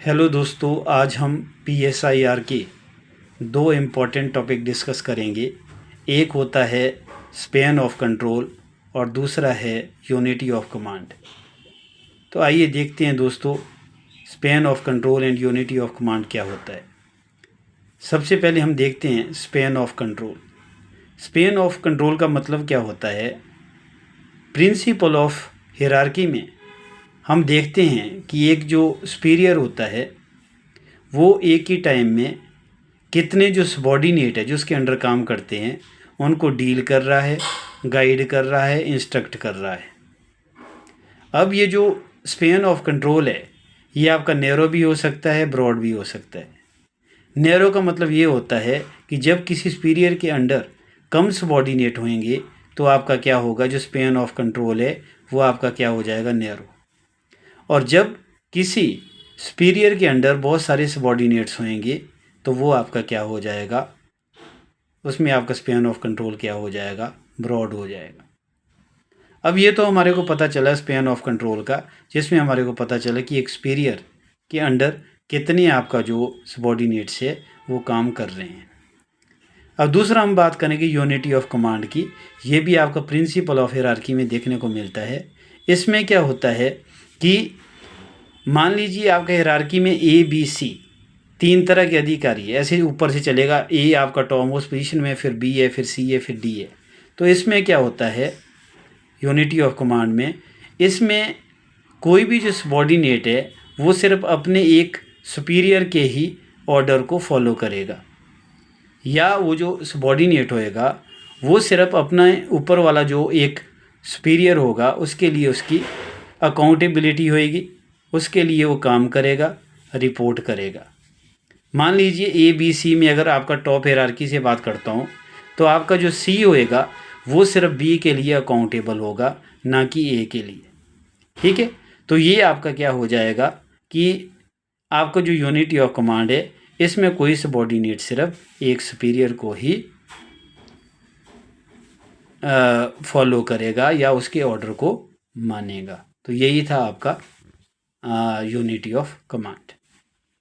Hello दोस्तों, आज हम PSIR के दो इम्पॉर्टेंट टॉपिक डिस्कस करेंगे। एक होता है स्पैन ऑफ कंट्रोल और दूसरा है यूनिटी ऑफ कमांड। तो आइए देखते हैं दोस्तों, span of control and unity of command क्या होता है। सबसे पहले हम देखते हैं span of control. Span of control का मतलब क्या होता है। प्रिंसिपल ऑफ हायरार्की में हम देखते हैं कि एक जो सुपीरियर होता है वो एक ही टाइम में कितने जो सबॉर्डिनेट है जो उसके अंडर काम करते हैं उनको डील कर रहा है, गाइड कर रहा है, इंस्ट्रक्ट कर रहा है। अब ये जो स्पैन ऑफ कंट्रोल है ये आपका नैरो भी हो सकता है, ब्रॉड भी हो सकता है। नैरो का मतलब ये होता है कि जब किसी सुपीरियर के अंडर कम सबॉर्डिनेट होंगे तो आपका क्या होगा, जो स्पैन ऑफ कंट्रोल है वो आपका क्या हो जाएगा, नैरो। और जब किसी सुपीरियर के अंडर बहुत सारे सबॉर्डिनेट्स होंगे तो वो आपका क्या हो जाएगा, उसमें आपका स्पैन ऑफ कंट्रोल क्या हो जाएगा, ब्रॉड हो जाएगा। अब ये तो हमारे को पता चला स्पैन ऑफ कंट्रोल का, जिसमें हमारे को पता चला कि एक सुपीरियर के अंडर कितने आपका जो सबॉर्डिनेट्स है वो काम कर रहे हैं। अब दूसरा हम बात करेंगे यूनिटी ऑफ कमांड की। ये भी आपका प्रिंसिपल ऑफ हायरार्की में देखने को मिलता है। इसमें क्या होता है कि मान लीजिए आपका हायरार्की में ABC तीन तरह के अधिकारी है, ऐसे ऊपर से चलेगा। ए आपका टॉप मोस्ट पोजीशन में, फिर B है, फिर C है, फिर D है। तो इसमें क्या होता है यूनिटी ऑफ कमांड में, इसमें कोई भी जो सबॉर्डिनेट है वो सिर्फ अपने एक सुपीरियर के ही ऑर्डर को फॉलो करेगा, या वो जो सबॉर्डिनेट होएगा वो सिर्फ अपना ऊपर वाला जो एक सुपीरियर होगा उसके लिए उसकी अकाउंटेबिलिटी होएगी, उसके लिए वो काम करेगा, रिपोर्ट करेगा। मान लीजिए ABC में अगर आपका टॉप हायरार्की से बात करता हूँ तो आपका जो C होएगा वो सिर्फ B के लिए अकाउंटेबल होगा, ना कि A के लिए। ठीक है, तो ये आपका क्या हो जाएगा कि आपका जो यूनिटी ऑफ कमांड है इसमें कोई सबॉर्डिनेट सिर्फ एक सुपीरियर को ही फॉलो करेगा या उसके ऑर्डर को मानेगा। तो यही था आपका यूनिटी ऑफ कमांड।